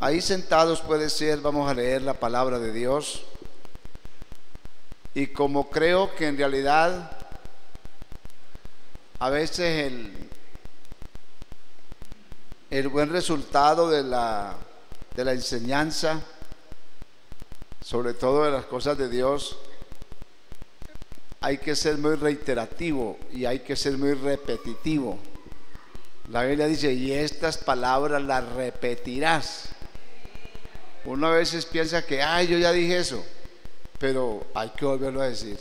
Ahí sentados puede ser, vamos a leer la palabra de Dios. Y como creo que en realidad a veces el buen resultado de la enseñanza, sobre todo de las cosas de Dios, hay que ser muy reiterativo y hay que ser muy repetitivo. La Biblia dice, y estas palabras las repetirás. Uno a veces piensa que, yo ya dije eso, pero hay que volverlo a decir.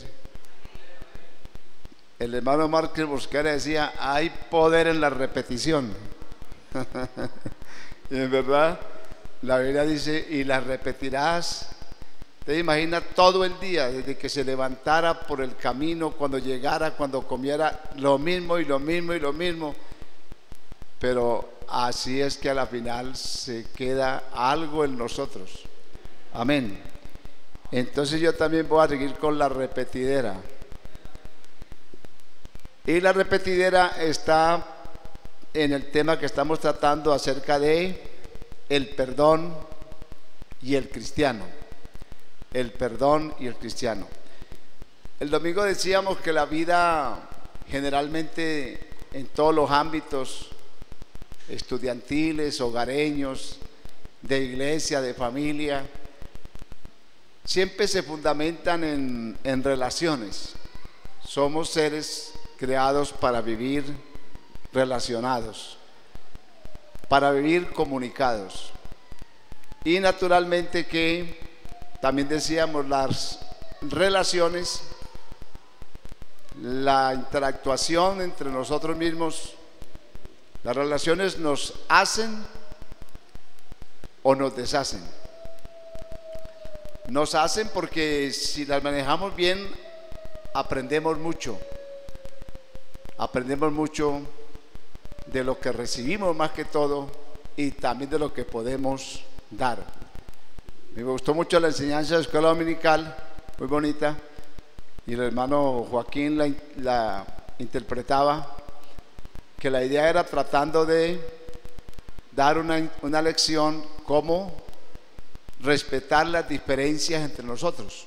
El hermano Márquez Mosquera decía, hay poder en la repetición. Y en verdad, la Biblia dice, y las repetirás. Te imaginas todo el día, desde que se levantara por el camino, cuando llegara, cuando comiera, lo mismo y lo mismo y lo mismo. Pero así es que a la final se queda algo en nosotros. Amén. Entonces yo también voy a seguir con la repetidera. Y la repetidera está en el tema que estamos tratando acerca de el perdón y el cristiano. El perdón y el cristiano. El domingo decíamos que la vida generalmente en todos los ámbitos estudiantiles, hogareños, de iglesia, de familia, siempre se fundamentan en relaciones. Somos seres creados para vivir relacionados, para vivir comunicados. Y naturalmente que también decíamos las relaciones, la interactuación entre nosotros mismos, las relaciones nos hacen o nos deshacen. Nos hacen porque si las manejamos bien, aprendemos mucho de lo que recibimos más que todo y también de lo que podemos dar. Me gustó mucho la enseñanza de escuela dominical, muy bonita, y el hermano Joaquín la interpretaba, que la idea era tratando de dar una lección cómo respetar las diferencias entre nosotros,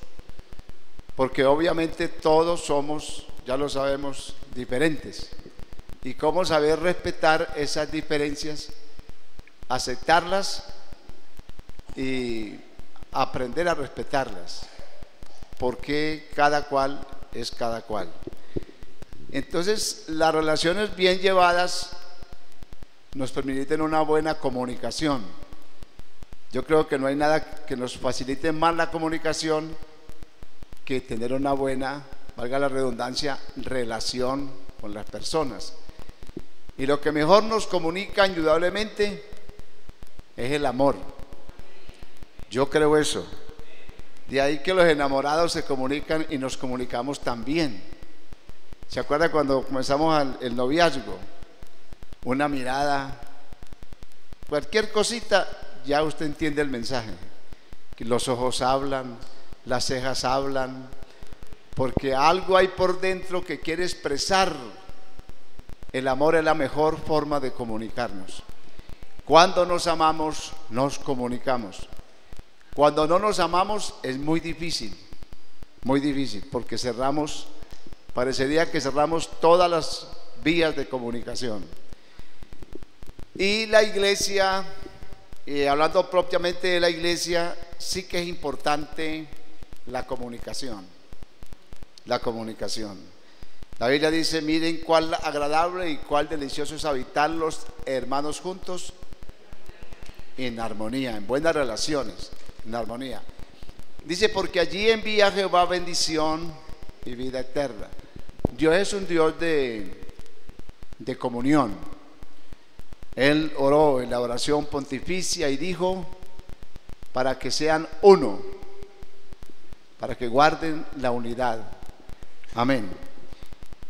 porque obviamente todos somos, ya lo sabemos, diferentes, y cómo saber respetar esas diferencias, aceptarlas y aprender a respetarlas, porque cada cual es cada cual. Entonces, las relaciones bien llevadas nos permiten una buena comunicación. Yo creo que no hay nada que nos facilite más la comunicación que tener una buena, valga la redundancia, relación con las personas. Y lo que mejor nos comunica indudablemente es el amor. Yo creo eso. De ahí que los enamorados se comunican y nos comunicamos también. ¿Se acuerda cuando comenzamos el noviazgo? Una mirada, cualquier cosita, ya usted entiende el mensaje. Que los ojos hablan, las cejas hablan, porque algo hay por dentro que quiere expresar. El amor es la mejor forma de comunicarnos. Cuando nos amamos, nos comunicamos. Cuando no nos amamos es muy difícil, porque parecería que cerramos todas las vías de comunicación. Y la iglesia, hablando propiamente de la iglesia, sí que es importante la comunicación. La comunicación. La Biblia dice, miren cuál agradable y cuál delicioso es habitar los hermanos juntos en armonía, en buenas relaciones, en armonía. Dice, porque allí envía Jehová bendición y vida eterna. Dios es un Dios de comunión. Él oró en la oración pontificia y dijo, para que sean uno, para que guarden la unidad. Amén.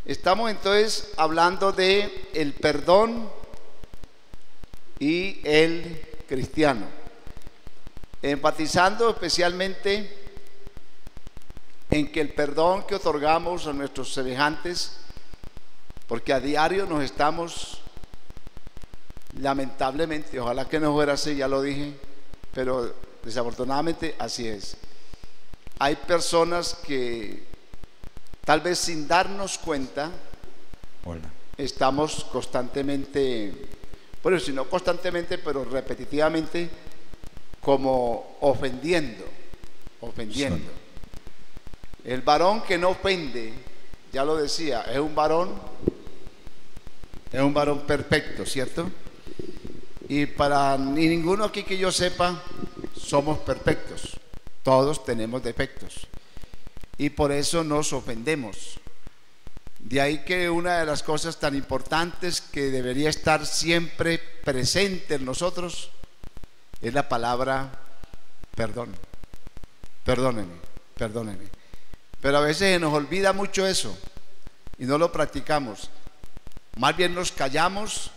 Estamos entonces hablando de el perdón y el cristiano, enfatizando especialmente en que el perdón que otorgamos a nuestros semejantes, porque a diario nos estamos, lamentablemente, ojalá que no fuera así, ya lo dije, pero desafortunadamente así es. Hay personas que tal vez sin darnos cuenta, Hola. estamos constantemente, bueno, si no constantemente, pero repetitivamente, como ofendiendo. El varón que no ofende, ya lo decía, es un varón perfecto, ¿cierto? Y para ni ninguno aquí que yo sepa somos perfectos. Todos tenemos defectos y por eso nos ofendemos. De ahí que una de las cosas tan importantes que debería estar siempre presente en nosotros es la palabra perdón. Perdónenme. Pero a veces se nos olvida mucho eso y no lo practicamos. Más bien nos callamos,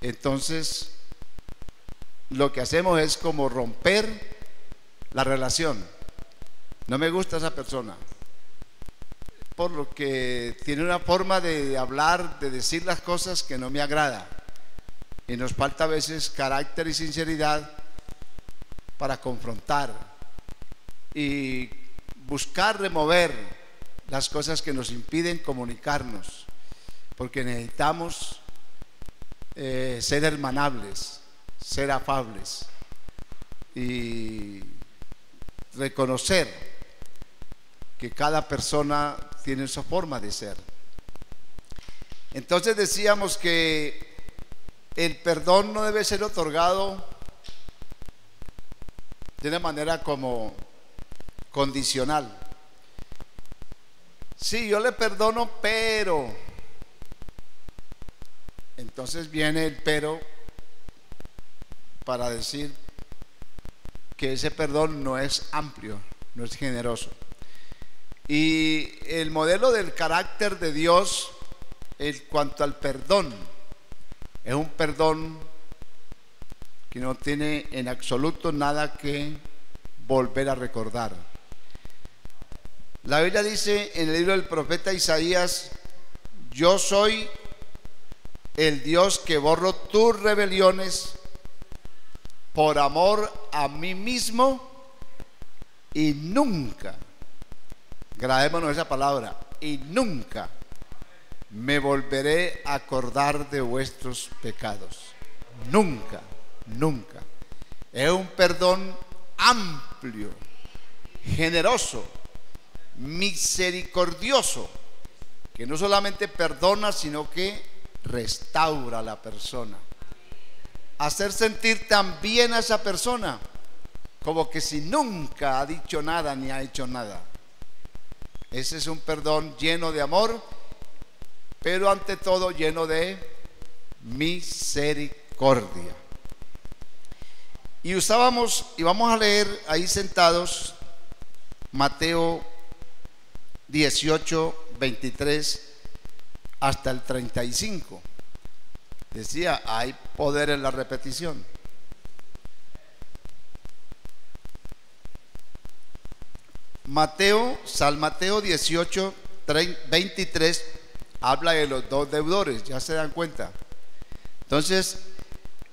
entonces lo que hacemos es como romper la relación. No me gusta esa persona, por lo que tiene una forma de hablar, de decir las cosas que no me agrada. Y nos falta a veces carácter y sinceridad para confrontar y buscar remover las cosas que nos impiden comunicarnos, porque necesitamos ser hermanables, ser afables y reconocer que cada persona tiene su forma de ser. Entonces decíamos que el perdón no debe ser otorgado de una manera como condicional. Sí, yo le perdono, pero entonces viene el pero para decir que ese perdón no es amplio, no es generoso. Y el modelo del carácter de Dios en cuanto al perdón es un perdón que no tiene en absoluto nada que volver a recordar. La Biblia dice en el libro del profeta Isaías: yo soy el Dios que borro tus rebeliones por amor a mí mismo, y nunca, grabémonos esa palabra, y nunca me volveré a acordar de vuestros pecados. Nunca. Es un perdón amplio, generoso, misericordioso, que no solamente perdona, sino que restaura a la persona. Hacer sentir también a esa persona como que si nunca ha dicho nada ni ha hecho nada. Ese es un perdón lleno de amor, pero ante todo lleno de misericordia. Y vamos a leer ahí sentados Mateo 18, 23 hasta el 35. Decía, hay poder en la repetición. San Mateo 18, 23 habla de los dos deudores, ya se dan cuenta. Entonces,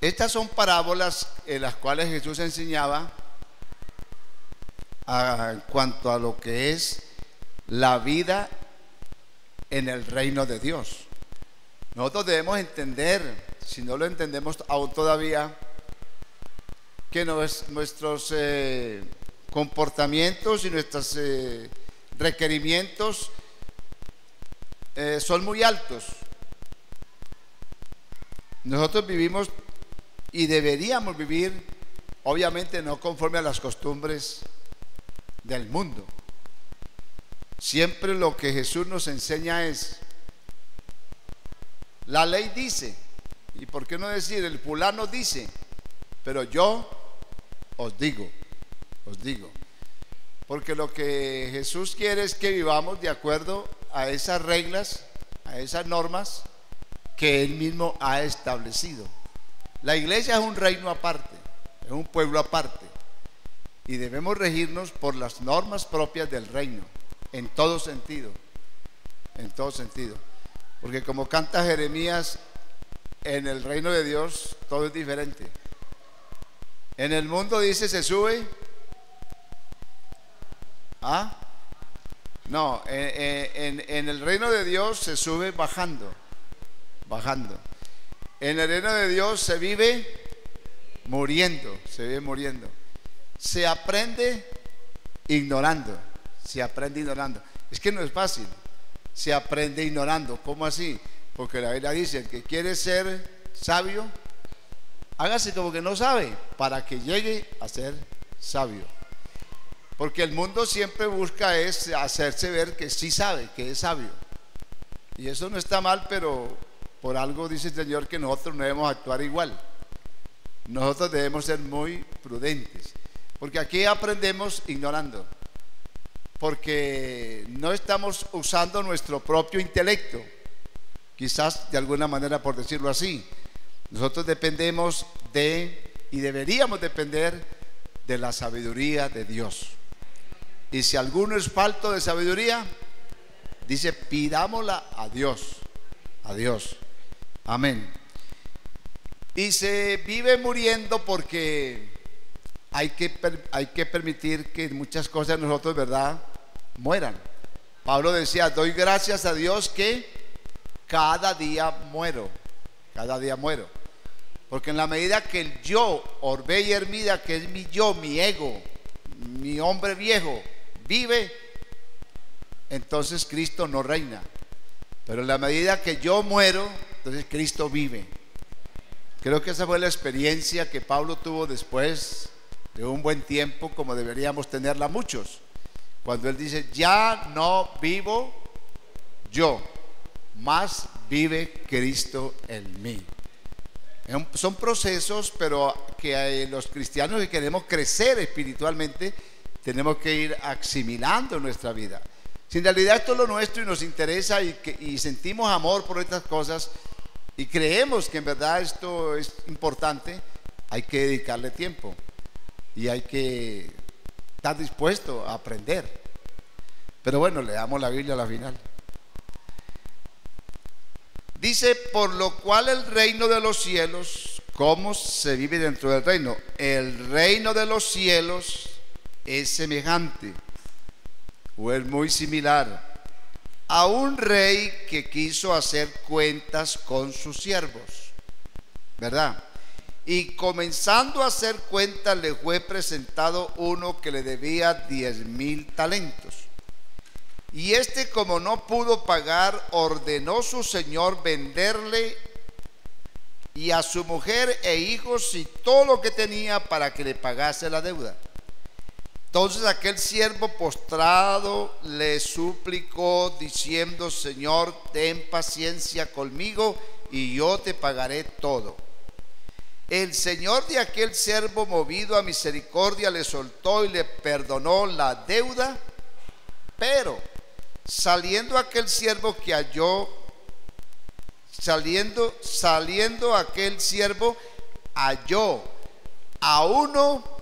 estas son parábolas en las cuales Jesús enseñaba en cuanto a lo que es la vida en el reino de Dios. Nosotros debemos entender, si no lo entendemos aún todavía, que nuestros comportamientos y nuestros requerimientos son muy altos. Nosotros vivimos y deberíamos vivir, obviamente no conforme a las costumbres del mundo. Siempre lo que Jesús nos enseña es: la ley dice, y por qué no decir el fulano dice, pero yo os digo, porque lo que Jesús quiere es que vivamos de acuerdo a esas reglas, a esas normas que Él mismo ha establecido. La iglesia es un reino aparte, es un pueblo aparte, y debemos regirnos por las normas propias del reino, en todo sentido, porque como canta Jeremías, en el reino de Dios todo es diferente. En el mundo dice se sube. ¿Ah? No, en el reino de Dios se sube bajando. Bajando. En el reino de Dios se vive muriendo. Se vive muriendo. Se aprende ignorando. Se aprende ignorando. Es que no es fácil. Se aprende ignorando. ¿Cómo así? Porque la Biblia dice: el que quiere ser sabio, hágase como que no sabe, para que llegue a ser sabio. Porque el mundo siempre busca es hacerse ver que sí sabe, que es sabio. Y eso no está mal, pero por algo dice el Señor que nosotros no debemos actuar igual. Nosotros debemos ser muy prudentes. Porque aquí aprendemos ignorando. Porque no estamos usando nuestro propio intelecto. Quizás de alguna manera, por decirlo así. Nosotros dependemos de, y deberíamos depender de la sabiduría de Dios. Y si alguno es falto de sabiduría, dice, pidámosla a Dios. A Dios. Amén. Y se vive muriendo porque hay que permitir que muchas cosas de nosotros, ¿verdad?, mueran. Pablo decía: doy gracias a Dios que cada día muero. Cada día muero. Porque en la medida que el yo, Orbe y Hermida, que es mi yo, mi ego, mi hombre viejo, vive, entonces Cristo no reina. Pero en la medida que yo muero, entonces Cristo vive. Creo que esa fue la experiencia que Pablo tuvo después de un buen tiempo, como deberíamos tenerla muchos. Cuando él dice: ya no vivo yo, más vive Cristo en mí. Son procesos, pero que los cristianos que queremos crecer espiritualmente tenemos que ir asimilando en nuestra vida. Si en realidad esto es lo nuestro y nos interesa y sentimos amor por estas cosas y creemos que en verdad esto es importante, hay que dedicarle tiempo y hay que estar dispuesto a aprender. Pero bueno, leamos la Biblia a la final. Dice: por lo cual el reino de los cielos, ¿cómo se vive dentro del reino? El reino de los cielos es semejante o es muy similar a un rey que quiso hacer cuentas con sus siervos, ¿verdad? Y comenzando a hacer cuentas, le fue presentado uno que le debía 10,000 talentos. Y este, como no pudo pagar, ordenó su señor venderle y a su mujer e hijos y todo lo que tenía para que le pagase la deuda. Entonces aquel siervo postrado le suplicó diciendo: Señor, ten paciencia conmigo y yo te pagaré todo. El señor de aquel siervo, movido a misericordia, le soltó y le perdonó la deuda. Pero saliendo aquel siervo que halló, saliendo aquel siervo halló a uno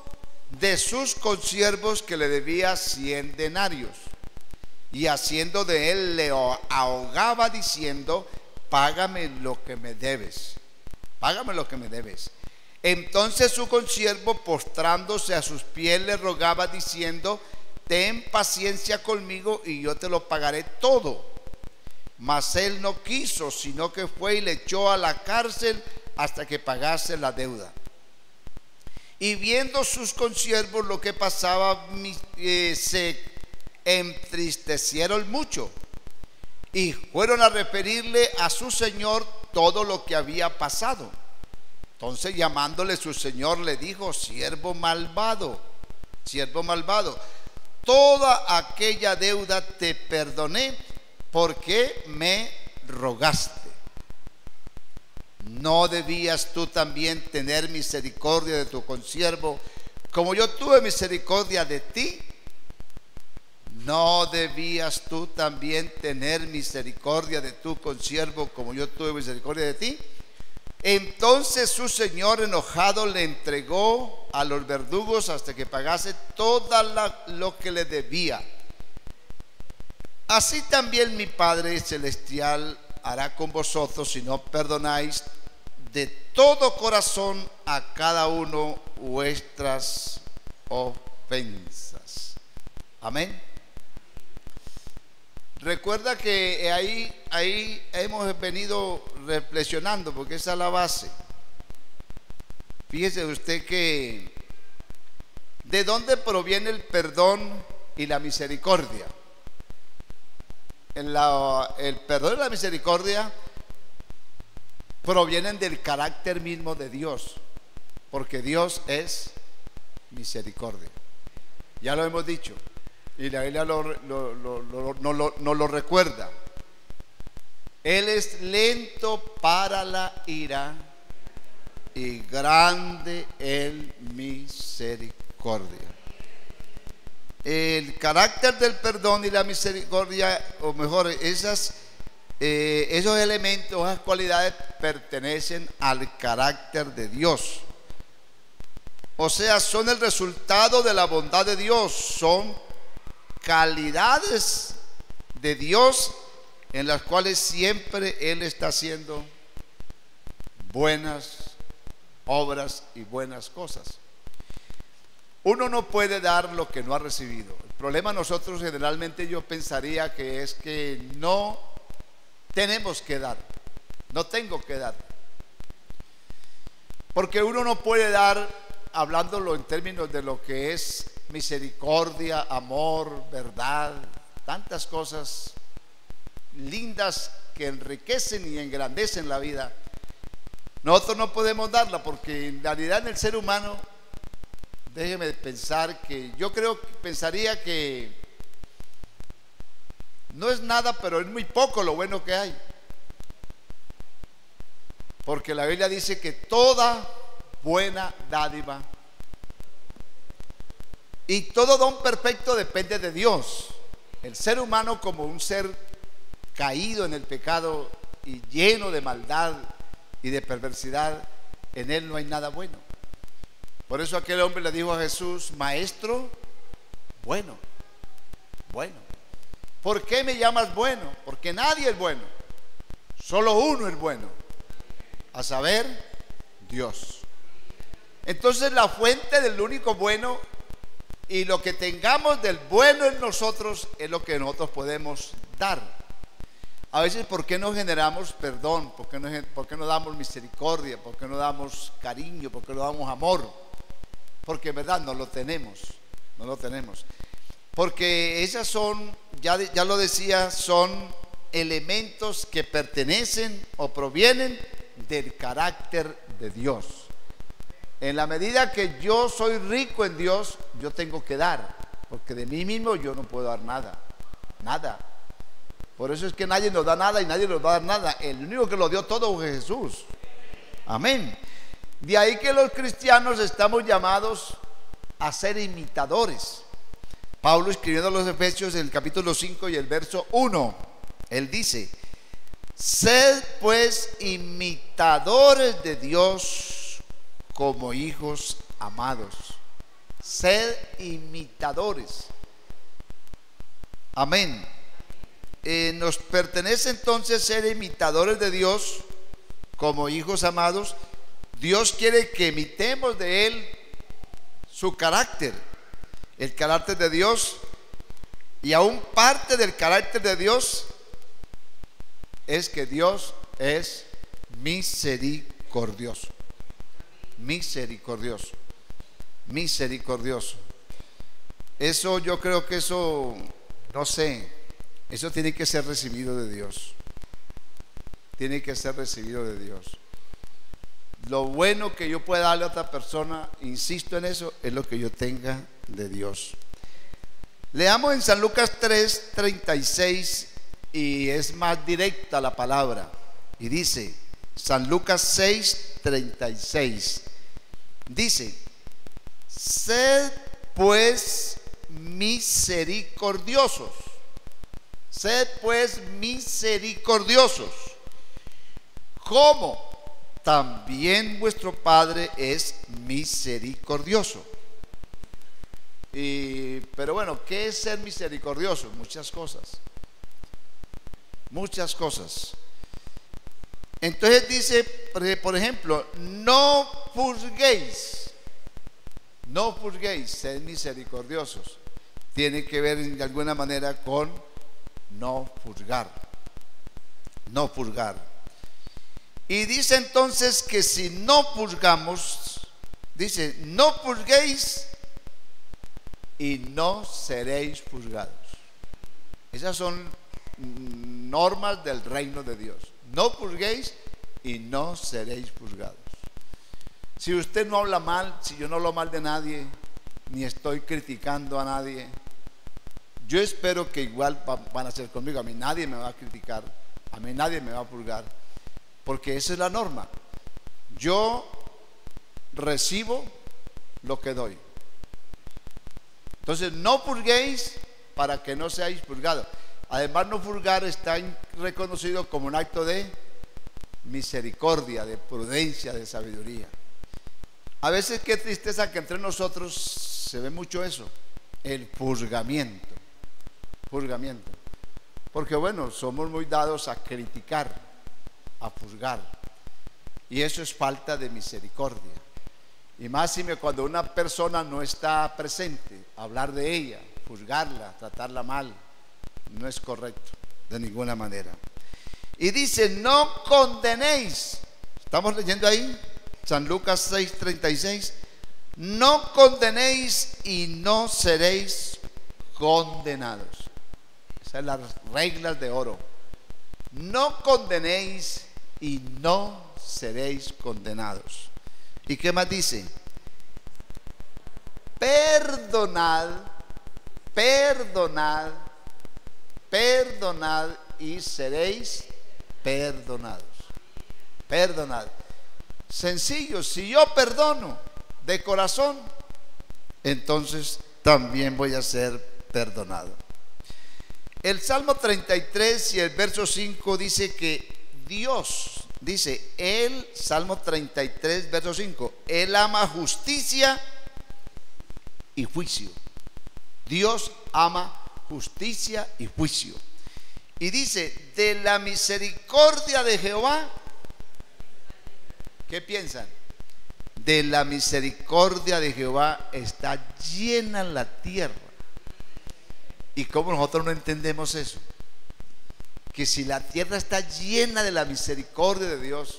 de sus consiervos que le debía 100 denarios, y haciendo de él le ahogaba diciendo: págame lo que me debes, págame lo que me debes. Entonces su consiervo, postrándose a sus pies, le rogaba diciendo: ten paciencia conmigo y yo te lo pagaré todo. Mas él no quiso, sino que fue y le echó a la cárcel hasta que pagase la deuda. Y viendo sus consiervos lo que pasaba, se entristecieron mucho y fueron a referirle a su señor todo lo que había pasado. Entonces, llamándole su señor, le dijo: siervo malvado, toda aquella deuda te perdoné porque me rogaste. ¿No debías tú también tener misericordia de tu consiervo, como yo tuve misericordia de ti? ¿No debías tú también tener misericordia de tu consiervo, como yo tuve misericordia de ti? Entonces su señor, enojado, le entregó a los verdugos hasta que pagase todo lo que le debía. Así también mi Padre Celestial hará con vosotros si no perdonáis de todo corazón a cada uno vuestras ofensas. Amén. Recuerda que ahí hemos venido reflexionando, porque esa es la base. Fíjese usted que ¿de dónde proviene el perdón y la misericordia? El perdón y la misericordia provienen del carácter mismo de Dios, porque Dios es misericordia. Ya lo hemos dicho y la Biblia nos lo recuerda. Él es lento para la ira y grande en misericordia. El carácter del perdón y la misericordia, o mejor, esos elementos, esas cualidades pertenecen al carácter de Dios. O sea, son el resultado de la bondad de Dios, son calidades de Dios en las cuales siempre Él está haciendo buenas obras y buenas cosas. Uno no puede dar lo que no ha recibido. El problema nosotros generalmente, yo pensaría que es que no tenemos que dar, no tengo que dar, porque uno no puede dar, hablándolo en términos de lo que es misericordia, amor, verdad, tantas cosas lindas que enriquecen y engrandecen la vida. Nosotros no podemos darla porque en realidad en el ser humano, déjeme pensar que pensaría que no es nada, pero es muy poco lo bueno que hay. Porque la Biblia dice que toda buena dádiva y todo don perfecto depende de Dios. El ser humano, como un ser caído en el pecado y lleno de maldad y de perversidad, en él no hay nada bueno. Por eso aquel hombre le dijo a Jesús: Maestro, bueno. ¿Por qué me llamas bueno? Porque nadie es bueno, solo uno es bueno, a saber, Dios. Entonces la fuente del único bueno y lo que tengamos del bueno en nosotros es lo que nosotros podemos dar. A veces, ¿por qué no generamos perdón? ¿Por qué no damos misericordia? ¿Por qué no damos cariño? ¿Por qué no damos amor? Porque en verdad no lo tenemos. Porque esas son, ya lo decía, son elementos que pertenecen o provienen del carácter de Dios. En la medida que yo soy rico en Dios, yo tengo que dar, porque de mí mismo yo no puedo dar nada. Por eso es que nadie nos da nada y nadie nos va a dar nada. El único que lo dio todo fue Jesús. Amén. De ahí que los cristianos estamos llamados a ser imitadores. Pablo, escribiendo a los Efesios en el capítulo 5 y el verso 1, él dice: sed pues imitadores de Dios como hijos amados. Sed imitadores. Amén. Nos pertenece entonces ser imitadores de Dios como hijos amados. Dios quiere que imitemos de Él su carácter, el carácter de Dios. Y aún parte del carácter de Dios es que Dios es misericordioso. Misericordioso. Eso, yo creo que eso, no sé, eso tiene que ser recibido de Dios. Tiene que ser recibido de Dios. Lo bueno que yo pueda darle a otra persona, insisto en eso, es lo que yo tenga de Dios. Leamos en San Lucas 3:36 y es más directa la palabra. Y dice, San Lucas 6:36, dice: sed pues misericordiosos. Sed pues misericordiosos, como también vuestro Padre es misericordioso. Pero bueno, ¿qué es ser misericordioso? Muchas cosas. Entonces dice, por ejemplo, no juzguéis, no juzguéis, sed misericordiosos. Tiene que ver de alguna manera con no juzgar, no juzgar. Y dice entonces que si no juzgamos, dice, no juzguéis y no seréis juzgados. Esas son normas del reino de Dios. No juzguéis y no seréis juzgados. Si usted no habla mal, si yo no hablo mal de nadie, ni estoy criticando a nadie, yo espero que igual van a ser conmigo. A mí nadie me va a criticar, a mí nadie me va a juzgar, porque esa es la norma. Yo recibo lo que doy. Entonces no juzguéis para que no seáis juzgados. Además, no juzgar está reconocido como un acto de misericordia, de prudencia, de sabiduría. A veces qué tristeza que entre nosotros se ve mucho eso, el juzgamiento. Juzgamiento. Porque bueno, somos muy dados a criticar, a juzgar. Y eso es falta de misericordia. Y más cuando una persona no está presente, hablar de ella, juzgarla, tratarla mal, no es correcto de ninguna manera. Y dice, no condenéis. Estamos leyendo ahí San Lucas 6:36. No condenéis y no seréis condenados. Esas son las reglas de oro. No condenéis y no seréis condenados. ¿Y qué más dice? Perdonad, perdonad, perdonad y seréis perdonados. Perdonad. Sencillo, si yo perdono de corazón, entonces también voy a ser perdonado. El Salmo 33 y el verso 5 dice que Dios, dice el Salmo 33 verso 5, Él ama justicia y juicio. Dios ama justicia y juicio. Y dice, de la misericordia de Jehová, ¿qué piensan? De la misericordia de Jehová está llena la tierra. ¿Y cómo nosotros no entendemos eso? Que si la tierra está llena de la misericordia de Dios,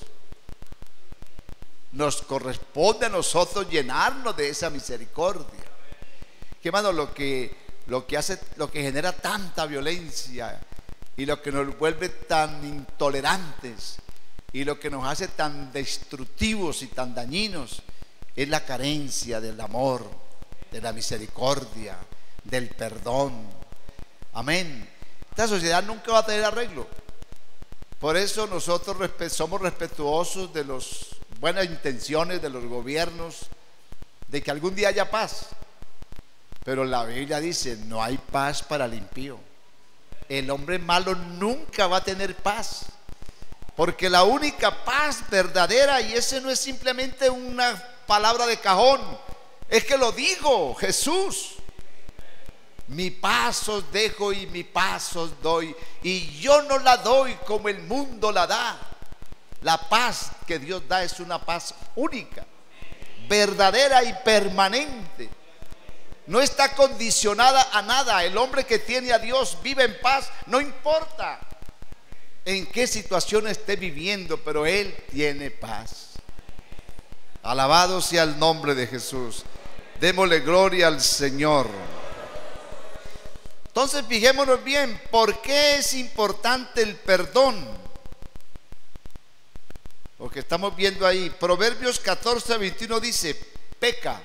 nos corresponde a nosotros llenarnos de esa misericordia. Que hermano, lo que genera tanta violencia y lo que nos vuelve tan intolerantes y lo que nos hace tan destructivos y tan dañinos es la carencia del amor, de la misericordia, del perdón. Amén. Esta sociedad nunca va a tener arreglo. Por eso nosotros somos respetuosos de las buenas intenciones de los gobiernos, de que algún día haya paz. Pero la Biblia dice, no hay paz para el impío. El hombre malo nunca va a tener paz, porque la única paz verdadera, y ese no es simplemente una palabra de cajón, es que lo dijo Jesús: mi paz os dejo y mi paz os doy, y yo no la doy como el mundo la da. La paz que Dios da es una paz única, verdadera y permanente. No está condicionada a nada. El hombre que tiene a Dios vive en paz, no importa en qué situación esté viviendo, pero él tiene paz. Alabado sea el nombre de Jesús. Démosle gloria al Señor. Entonces fijémonos bien, ¿por qué es importante el perdón? Porque estamos viendo ahí, Proverbios 14:21 dice, peca,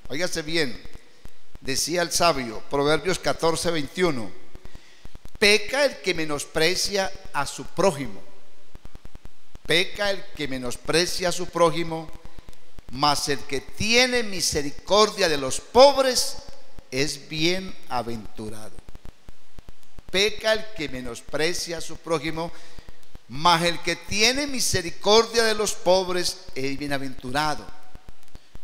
óigase bien, decía el sabio, Proverbios 14:21, peca el que menosprecia a su prójimo, peca el que menosprecia a su prójimo, mas el que tiene misericordia de los pobres es bienaventurado. Peca el que menosprecia a su prójimo, mas el que tiene misericordia de los pobres es bienaventurado.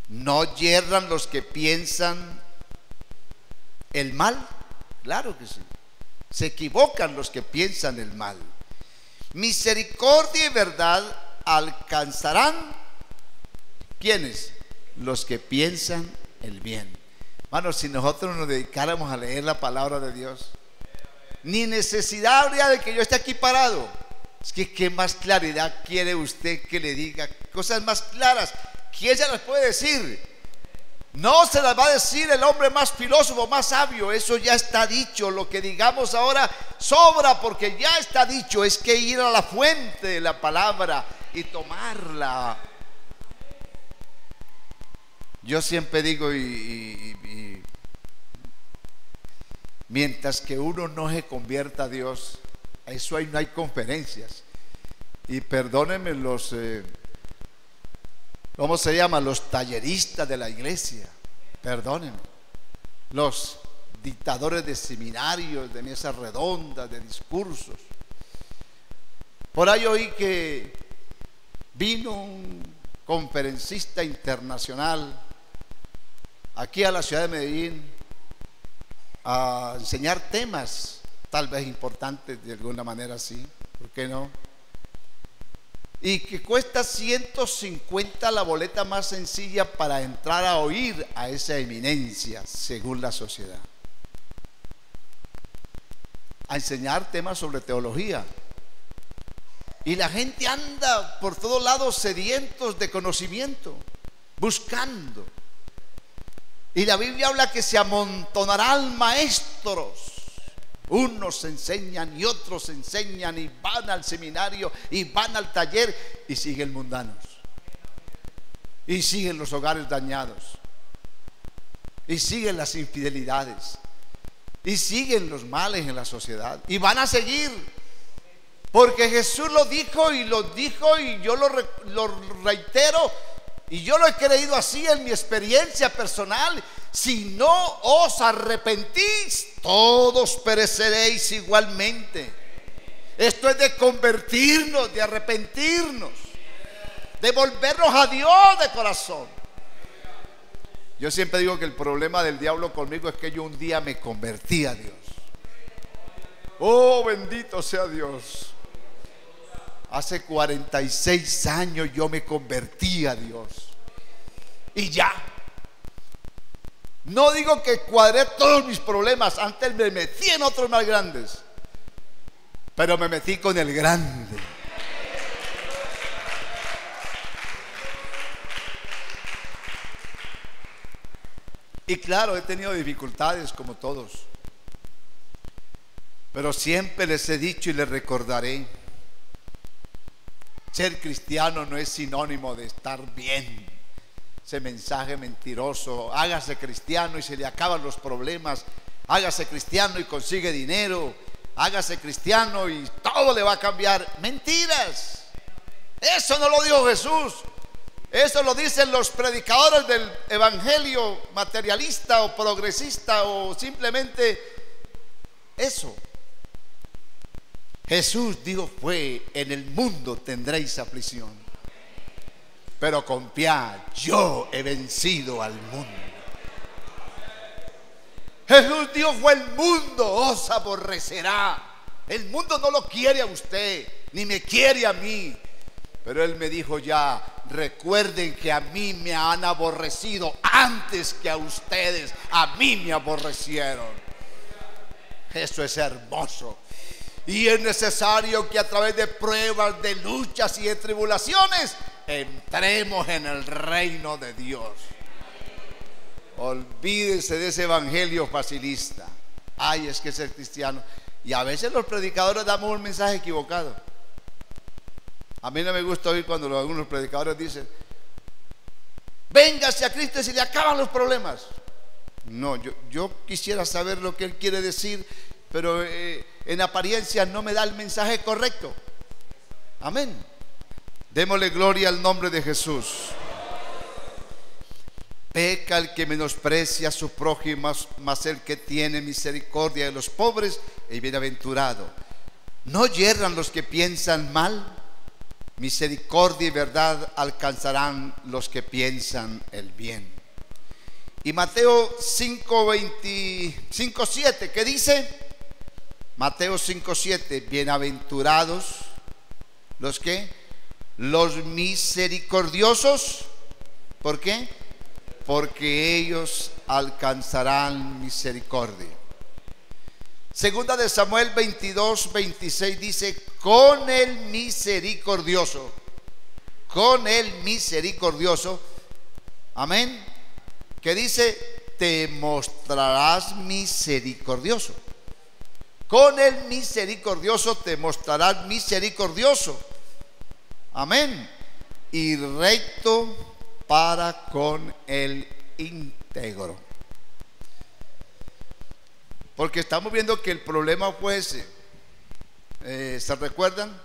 No yerran los que piensan el mal, claro que sí. Se equivocan los que piensan el mal. Misericordia y verdad alcanzarán, ¿quiénes? Los que piensan el bien. Hermanos, si nosotros nos dedicáramos a leer la palabra de Dios, ni necesidad habría de que yo esté aquí parado. Es que ¿qué más claridad quiere usted que le diga? Cosas más claras, ¿quién se las puede decir? No se las va a decir el hombre más filósofo, más sabio. Eso ya está dicho. Lo que digamos ahora sobra, porque ya está dicho. Es que ir a la fuente de la palabra y tomarla. Yo siempre digo, mientras que uno no se convierta a Dios, eso ahí no hay conferencias. Y perdónenme los ¿cómo se llama? Los talleristas de la iglesia, perdónenme, los dictadores de seminarios, de mesas redondas, de discursos. Por ahí oí que vino un conferencista internacional aquí a la ciudad de Medellín a enseñar temas tal vez importantes, de alguna manera así, ¿por qué no? Y que cuesta 150 la boleta más sencilla para entrar a oír a esa eminencia, según la sociedad, a enseñar temas sobre teología. Y la gente anda por todos lados sedientos de conocimiento, buscando. Y la Biblia habla que se amontonarán maestros. Unos enseñan y otros enseñan y van al seminario y van al taller y siguen mundanos. Y siguen los hogares dañados. Y siguen las infidelidades. Y siguen los males en la sociedad. Y van a seguir. Porque Jesús lo dijo y yo lo reitero. Y yo lo he creído así en mi experiencia personal. Si no os arrepentís, todos pereceréis igualmente. Esto es de convertirnos, de arrepentirnos, de volvernos a Dios de corazón. Yo siempre digo que el problema del diablo conmigo es que yo un día me convertí a Dios. Oh, bendito sea Dios. Hace 46 años yo me convertí a Dios. Y ya. No digo que cuadré todos mis problemas. Antes me metí en otros más grandes, pero me metí con el grande. Y claro, he tenido dificultades como todos, pero siempre les he dicho y les recordaré: ser cristiano no es sinónimo de estar bien. Ese mensaje mentiroso, hágase cristiano y se le acaban los problemas, hágase cristiano y consigue dinero, hágase cristiano y todo le va a cambiar. Mentiras. Eso no lo dijo Jesús. Eso lo dicen los predicadores del evangelio materialista o progresista o simplemente eso. Jesús dijo fue: en el mundo tendréis aflicción, pero confiad, yo he vencido al mundo. Jesús dijo fue: el mundo os aborrecerá. El mundo no lo quiere a usted, ni me quiere a mí. Pero Él me dijo ya: recuerden que a mí me han aborrecido antes que a ustedes. A mí me aborrecieron. Eso es hermoso. Y es necesario que a través de pruebas, de luchas y de tribulaciones entremos en el reino de Dios. Olvídense de ese evangelio facilista. Ay, es que ser cristiano. Y a veces los predicadores damos un mensaje equivocado. A mí no me gusta oír cuando algunos predicadores dicen: véngase a Cristo y se le acaban los problemas. No, yo quisiera saber lo que Él quiere decir, pero en apariencia no me da el mensaje correcto. Amén. Démosle gloria al nombre de Jesús. Peca el que menosprecia a su prójimo, mas el que tiene misericordia de los pobres es bienaventurado. No yerran los que piensan mal. Misericordia y verdad alcanzarán los que piensan el bien. Y Mateo 5:7, ¿qué dice? Mateo 5:7: bienaventurados los que Los misericordiosos, ¿por qué? Porque ellos alcanzarán misericordia. Segunda de Samuel 22, 26 dice: con el misericordioso, amén, que dice: te mostrarás misericordioso. Con el misericordioso te mostrarás misericordioso, amén, y recto para con el íntegro. Porque estamos viendo que el problema fue ese. ¿Se recuerdan?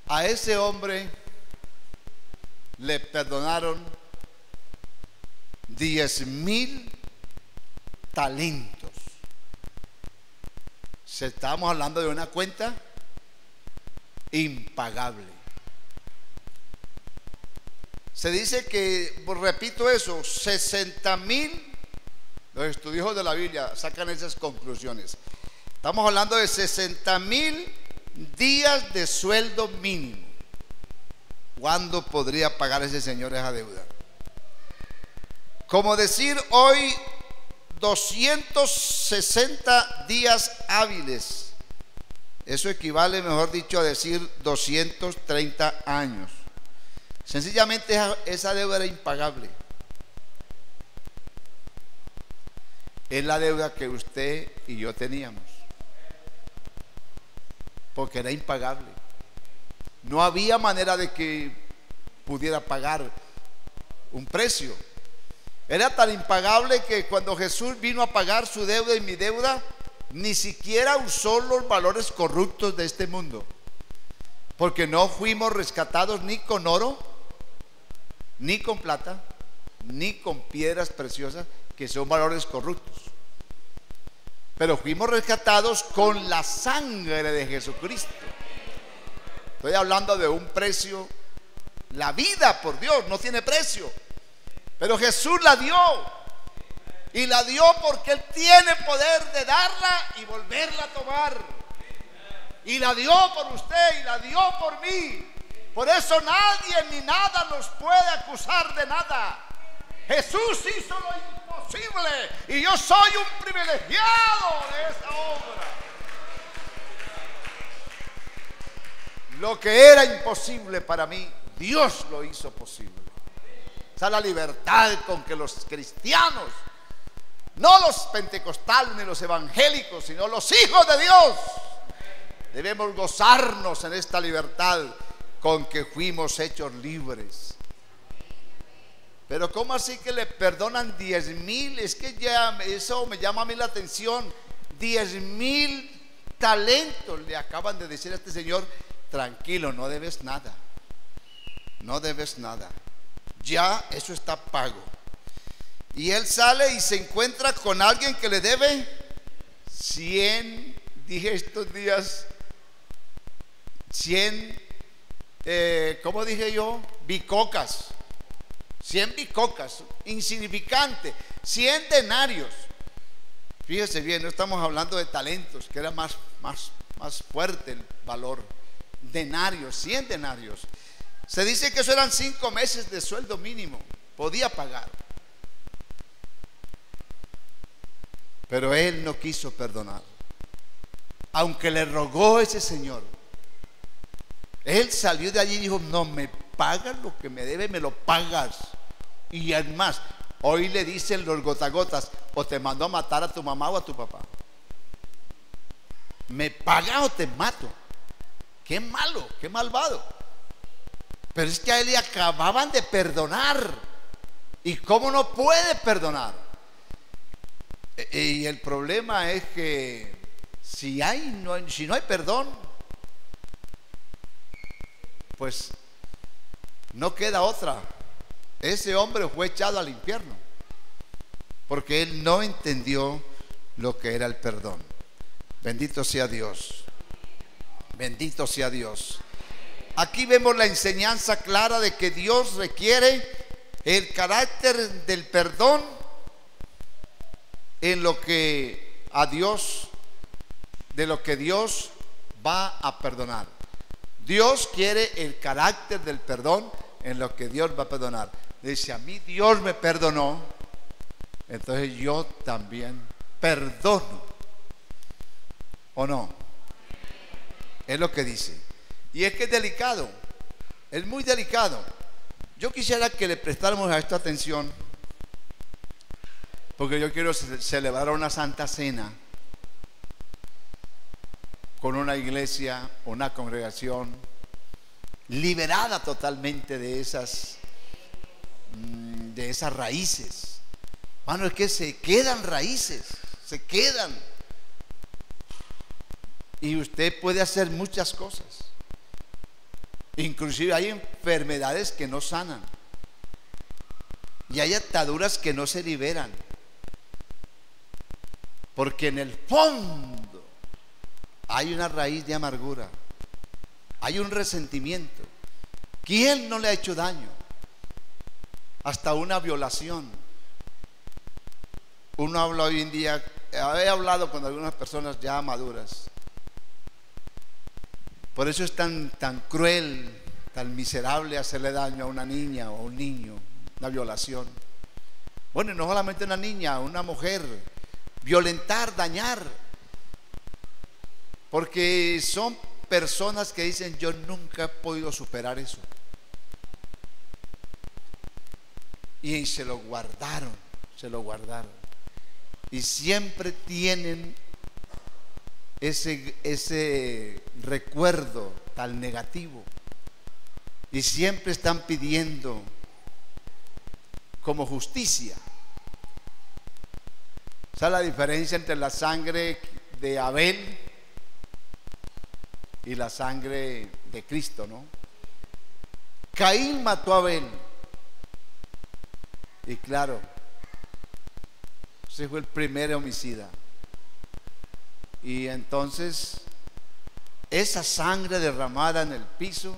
A ese hombre le perdonaron 10,000 talentos. Estamos hablando de una cuenta impagable. Se dice que, repito eso, 60,000, los estudiosos de la Biblia sacan esas conclusiones. Estamos hablando de 60,000 días de sueldo mínimo. ¿Cuándo podría pagar ese señor esa deuda? Como decir hoy 260 días hábiles. Eso equivale, mejor dicho, a decir 230 años. Sencillamente esa deuda era impagable. Es la deuda que usted y yo teníamos, porque era impagable. No había manera de que pudiera pagar un precio. Era tan impagable que cuando Jesús vino a pagar su deuda y mi deuda, ni siquiera usó los valores corruptos de este mundo, porque no fuimos rescatados ni con oro, ni con plata, ni con piedras preciosas, que son valores corruptos, pero fuimos rescatados con la sangre de Jesucristo. Estoy hablando de un precio. La vida, por Dios, no tiene precio, pero Jesús la dio, y la dio porque Él tiene poder de darla y volverla a tomar, y la dio por usted y la dio por mí. Por eso nadie ni nada nos puede acusar de nada. Jesús hizo lo imposible, y yo soy un privilegiado de esa obra. Lo que era imposible para mí, Dios lo hizo posible. Esa es la libertad con que los cristianos, no los pentecostales ni los evangélicos, sino los hijos de Dios, debemos gozarnos en esta libertad con que fuimos hechos libres. Pero ¿cómo así que le perdonan 10,000? Es que ya eso me llama a mí la atención. 10,000 talentos le acaban de decir a este señor: tranquilo, no debes nada, no debes nada, ya eso está pago. Y él sale y se encuentra con alguien que le debe 100, dije estos días, 100, ¿cómo dije yo? Bicocas. 100 bicocas, insignificante. 100 denarios. Fíjese bien, no estamos hablando de talentos, que era más fuerte el valor. Denarios, 100 denarios. Se dice que eso eran 5 meses de sueldo mínimo. Podía pagar. Pero él no quiso perdonar, aunque le rogó ese señor. Él salió de allí y dijo: no, me pagas lo que me debe, me lo pagas. Y además, hoy le dicen los gotagotas: o te mando a matar a tu mamá o a tu papá. ¿Me pagas o te mato? Qué malo, qué malvado. Pero es que a él le acababan de perdonar. ¿Y cómo no puede perdonar? Y el problema es que si no hay perdón, pues no queda otra. Ese hombre fue echado al infierno porque él no entendió lo que era el perdón. Bendito sea Dios. Bendito sea Dios. Aquí vemos la enseñanza clara de que Dios requiere el carácter del perdón en lo que a Dios, de lo que Dios va a perdonar. Dios quiere el carácter del perdón en lo que Dios va a perdonar. Dice, a mí Dios me perdonó, entonces yo también perdono. ¿O no? Es lo que dice. Y es que es delicado, es muy delicado. Yo quisiera que le prestáramos a esto atención, porque yo quiero celebrar una santa cena con una iglesia, una congregación liberada totalmente de esas raíces. Mano, es que se quedan raíces, se quedan. Y usted puede hacer muchas cosas. Inclusive hay enfermedades que no sanan. Y hay ataduras que no se liberan. Porque en el fondo hay una raíz de amargura. Hay un resentimiento. ¿Quién no le ha hecho daño? Hasta una violación. Uno habla hoy en día, he hablado con algunas personas ya maduras. Por eso es tan cruel, tan miserable hacerle daño a una niña o a un niño, una violación. Bueno, y no solamente una niña, una mujer, violentar, dañar. Porque son personas que dicen, yo nunca he podido superar eso. Y se lo guardaron, se lo guardaron. Y siempre tienen ese recuerdo tan negativo. Y siempre están pidiendo como justicia. ¿Sabe la diferencia entre la sangre de Abel y la sangre de Cristo, no? Caín mató a Abel. Y claro, ese fue el primer homicida. Y entonces esa sangre derramada en el piso,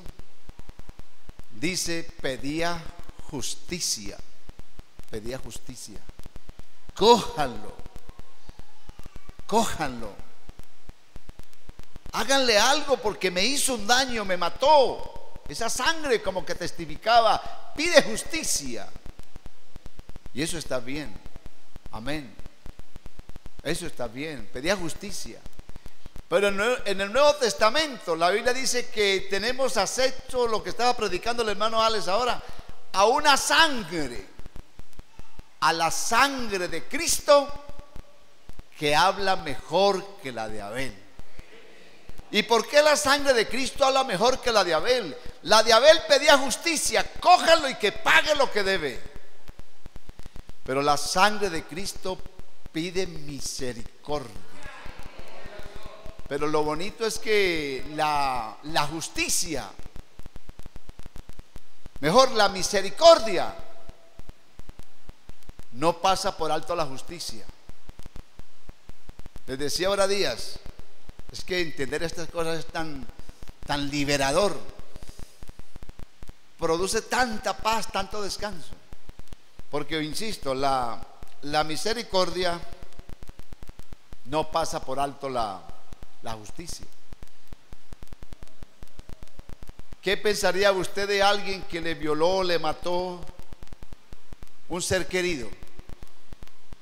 dice, pedía justicia. Pedía justicia. Cójanlo, cójanlo, háganle algo porque me hizo un daño, me mató. Esa sangre como que testificaba, pide justicia. Y eso está bien, amén. Eso está bien, pedía justicia. Pero en el Nuevo Testamento la Biblia dice que tenemos acceso, lo que estaba predicando el hermano Alex ahora, a una sangre, a la sangre de Cristo, que habla mejor que la de Abel. ¿Y por qué la sangre de Cristo habla mejor que la de Abel? La de Abel pedía justicia, cójalo y que pague lo que debe. Pero la sangre de Cristo pide misericordia. Pero lo bonito es que la justicia, mejor la misericordia, no pasa por alto la justicia. Les decía ahora Díaz, es que entender estas cosas es tan liberador, produce tanta paz, tanto descanso. Porque insisto, la misericordia no pasa por alto la justicia. ¿Qué pensaría usted de alguien que le violó, le mató un ser querido?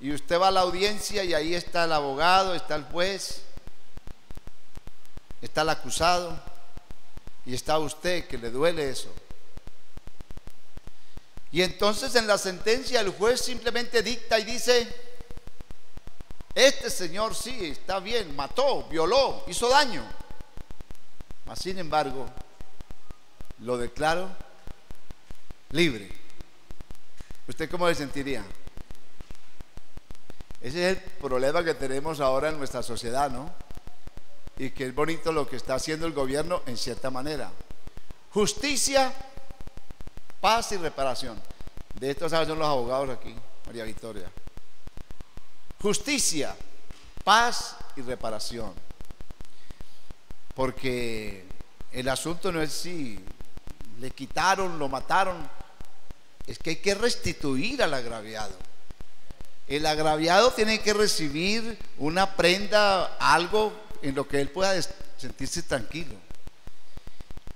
Y usted va a la audiencia y ahí está el abogado, está el juez, está el acusado y está usted, que le duele eso. Y entonces en la sentencia el juez simplemente dicta y dice, este señor sí, está bien, mató, violó, hizo daño. Mas sin embargo, lo declaro libre. ¿Usted cómo se sentiría? Ese es el problema que tenemos ahora en nuestra sociedad, ¿no? Y que es bonito lo que está haciendo el gobierno en cierta manera. Justicia, paz y reparación. De esto saben los abogados aquí, María Victoria. Justicia, paz y reparación. Porque el asunto no es si le quitaron, lo mataron, es que hay que restituir al agraviado. El agraviado tiene que recibir una prenda, algo en lo que él pueda sentirse tranquilo.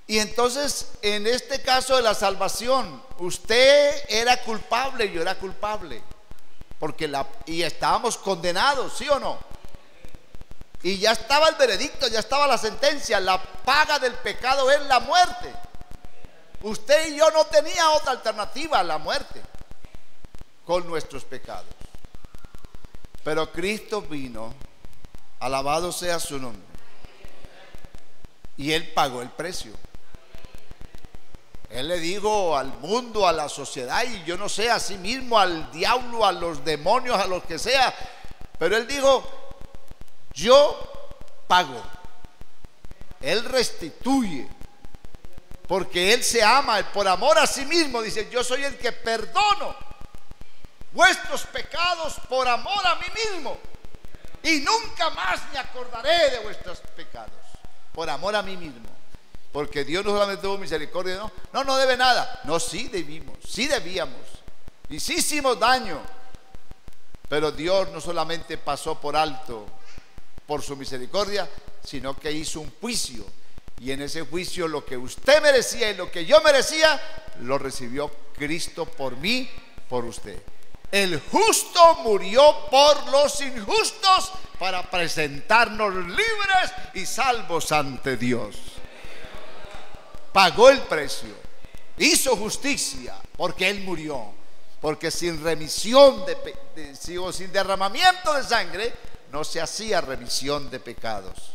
Y entonces, en este caso de la salvación, usted era culpable, yo era culpable, y estábamos condenados, ¿sí o no? Y ya estaba el veredicto, ya estaba la sentencia. La paga del pecado es la muerte. Usted y yo no tenía otra alternativa a la muerte con nuestros pecados. Pero Cristo vino, alabado sea su nombre, y Él pagó el precio. Él le dijo al mundo, a la sociedad, y yo no sé, a sí mismo, al diablo, a los demonios, a los que sea, pero Él dijo: yo pago. Él restituye, porque Él se ama, por amor a sí mismo. Dice: yo soy el que perdono vuestros pecados por amor a mí mismo, y nunca más me acordaré de vuestros pecados, por amor a mí mismo. Porque Dios no solamente tuvo misericordia, no debe nada. No, sí debimos, sí debíamos, y sí hicimos daño. Pero Dios no solamente pasó por alto por su misericordia, sino que hizo un juicio. Y en ese juicio, lo que usted merecía y lo que yo merecía, lo recibió Cristo por mí, por usted. El justo murió por los injustos para presentarnos libres y salvos ante Dios. Pagó el precio, hizo justicia, porque Él murió. Porque sin remisión sin derramamiento de sangre no se hacía remisión de pecados.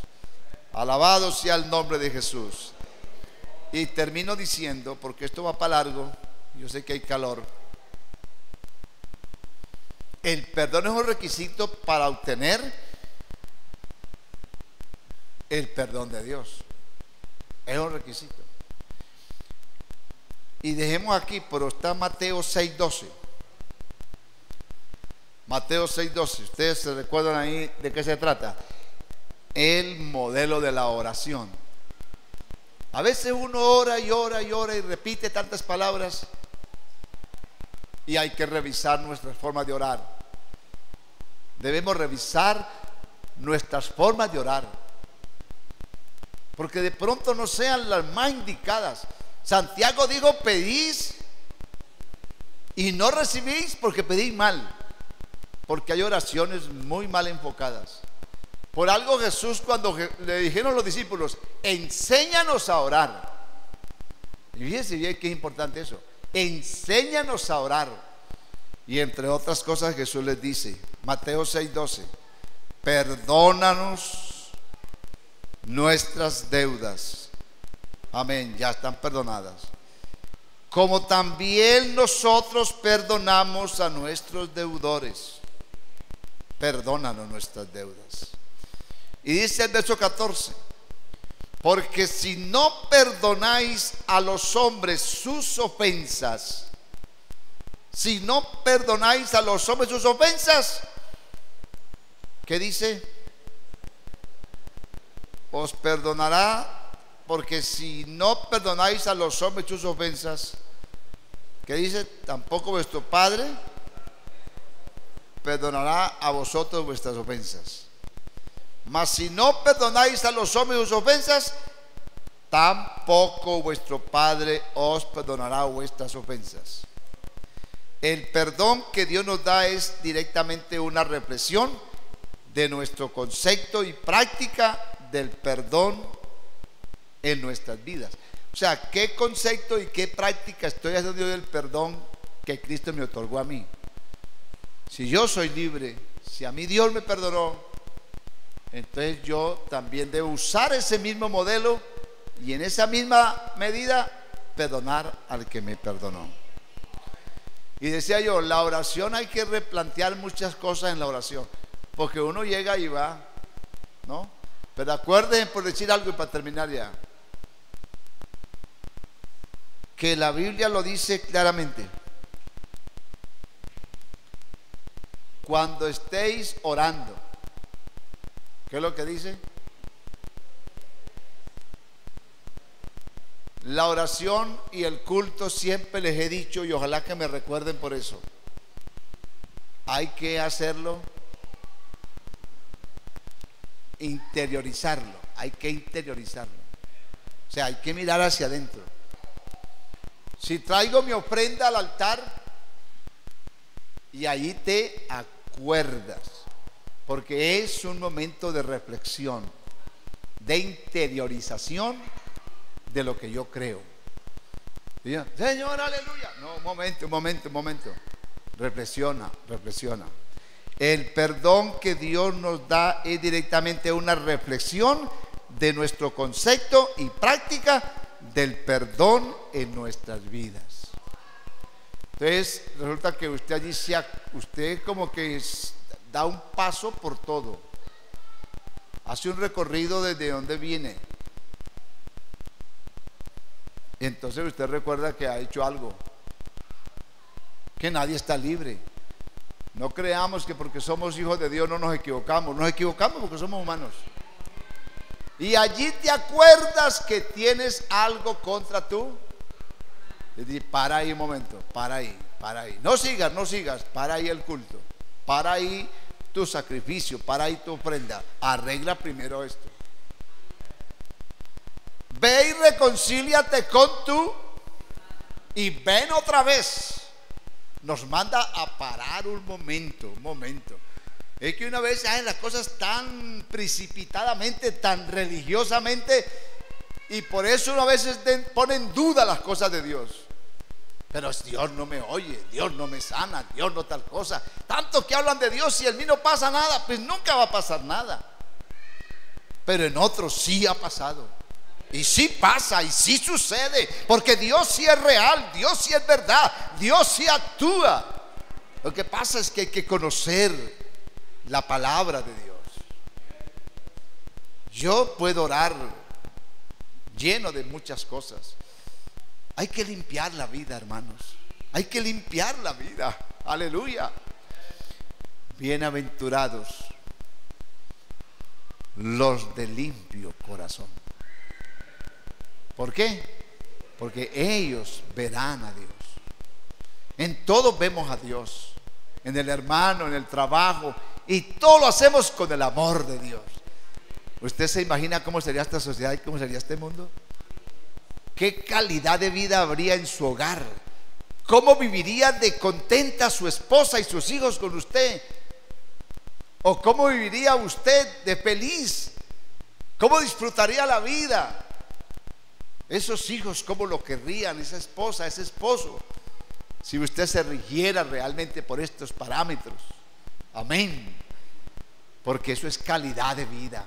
Alabado sea el nombre de Jesús. Y termino diciendo, porque esto va para largo, yo sé que hay calor. El perdón es un requisito para obtener el perdón de Dios. Es un requisito. Y dejemos aquí, pero está Mateo 6:12. Mateo 6:12. Ustedes se recuerdan ahí de qué se trata. El modelo de la oración. A veces uno ora y ora y ora y repite tantas palabras, y hay que revisar nuestras formas de orar. Debemos revisar nuestras formas de orar, porque de pronto no sean las más indicadas. Santiago dijo: pedís y no recibís porque pedís mal, porque hay oraciones muy mal enfocadas. Por algo Jesús, cuando le dijeron los discípulos: enséñanos a orar, y fíjense bien que es importante eso, enséñanos a orar. Y entre otras cosas Jesús les dice, Mateo 6:12: perdónanos nuestras deudas. Amén, ya están perdonadas, como también nosotros perdonamos a nuestros deudores. Perdónanos nuestras deudas. Y dice el verso 14: porque si no perdonáis a los hombres sus ofensas, si no perdonáis a los hombres sus ofensas, ¿qué dice? Os perdonará. Porque si no perdonáis a los hombres sus ofensas, ¿qué dice? Tampoco vuestro Padre perdonará a vosotros vuestras ofensas. Mas si no perdonáis a los hombres sus ofensas, tampoco vuestro Padre os perdonará vuestras ofensas. El perdón que Dios nos da es directamente una reflexión de nuestro concepto y práctica del perdón en nuestras vidas. O sea, ¿qué concepto y qué práctica estoy haciendo yo del perdón que Cristo me otorgó a mí? Si yo soy libre, si a mí Dios me perdonó, entonces yo también debo usar ese mismo modelo y en esa misma medida perdonar al que me perdonó. Y decía yo, la oración, hay que replantear muchas cosas en la oración, porque uno llega y va, ¿no? Pero acuérdense, por decir algo y para terminar ya, que la Biblia lo dice claramente: cuando estéis orando, ¿qué es lo que dice? La oración y el culto, siempre les he dicho, y ojalá que me recuerden por eso, hay que hacerlo interiorizarlo, hay que interiorizarlo. O sea, hay que mirar hacia adentro. Si traigo mi ofrenda al altar y allí te acuerdas, porque es un momento de reflexión, de interiorización de lo que yo creo. Señor, aleluya. No, un momento. Reflexiona. El perdón que Dios nos da es directamente una reflexión de nuestro concepto y práctica del perdón en nuestras vidas. Entonces resulta que usted allí usted como que da un paso por todo, hace un recorrido desde donde viene. Entonces usted recuerda que ha hecho algo, que nadie está libre. No creamos que porque somos hijos de Dios no nos equivocamos porque somos humanos. Y allí te acuerdas que tienes algo contra tú. Para ahí un momento, para ahí. No sigas, para ahí el culto, para ahí tu sacrificio, para ahí tu ofrenda. Arregla primero esto. Ve y reconcíliate con tú y ven otra vez. Nos manda a parar un momento. Es que una vez hacen las cosas tan precipitadamente, tan religiosamente, y por eso una vez pone en duda las cosas de Dios. Pero Dios no me oye, Dios no me sana, Dios no tal cosa. Tanto que hablan de Dios y en mí no pasa nada, pues nunca va a pasar nada. Pero en otros sí ha pasado. Y sí pasa, y sí sucede, porque Dios sí es real, Dios sí es verdad, Dios sí actúa. Lo que pasa es que hay que conocer la palabra de Dios. Yo puedo orar lleno de muchas cosas. Hay que limpiar la vida, hermanos. Hay que limpiar la vida. Aleluya. Bienaventurados los de limpio corazón. ¿Por qué? Porque ellos verán a Dios. En todo vemos a Dios. En el hermano, en el trabajo. Y todo lo hacemos con el amor de Dios. ¿Usted se imagina cómo sería esta sociedad y cómo sería este mundo? ¿Qué calidad de vida habría en su hogar? ¿Cómo viviría de contenta su esposa y sus hijos con usted? ¿O cómo viviría usted de feliz? ¿Cómo disfrutaría la vida? Esos hijos, ¿cómo lo querrían? Esa esposa, ese esposo, si usted se rigiera realmente por estos parámetros. Amén. Porque eso es calidad de vida.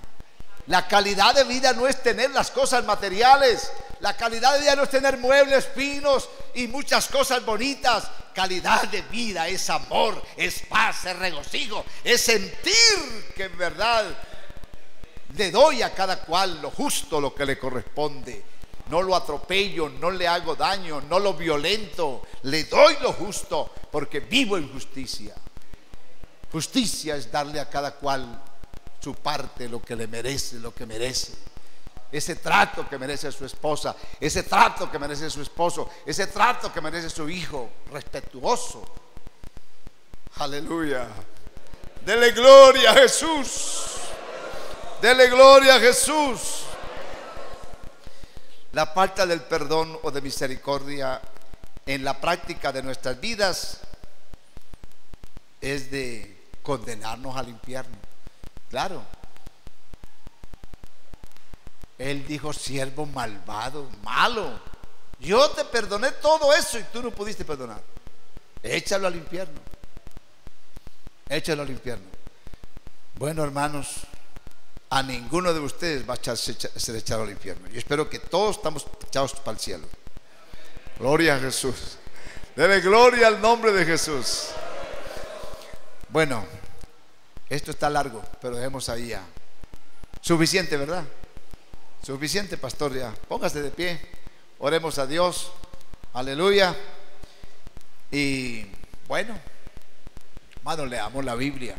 La calidad de vida no es tener las cosas materiales. La calidad de vida no es tener muebles finos y muchas cosas bonitas. Calidad de vida es amor, es paz, es regocijo, es sentir que en verdad le doy a cada cual lo justo, lo que le corresponde. No lo atropello, no le hago daño, no lo violento, le doy lo justo porque vivo en justicia. Justicia es darle a cada cual su parte, lo que le merece, lo que merece. Ese trato que merece su esposa, ese trato que merece su esposo, ese trato que merece su hijo, respetuoso. Aleluya. Dele gloria a Jesús. Dele gloria a Jesús. La falta del perdón o de misericordia en la práctica de nuestras vidas es de condenarnos al infierno. Claro. Él dijo: siervo malvado, malo, yo te perdoné todo eso y tú no pudiste perdonar. Échalo al infierno. Échalo al infierno. Bueno, hermanos, a ninguno de ustedes va a ser echado al infierno. Yo espero que todos estamos echados para el cielo. Gloria a Jesús. Dele gloria al nombre de Jesús. Bueno, esto está largo, pero dejemos ahí ya. Suficiente, ¿verdad? Suficiente, pastor, ya. Póngase de pie. Oremos a Dios. Aleluya. Y bueno, hermanos, leamos la Biblia.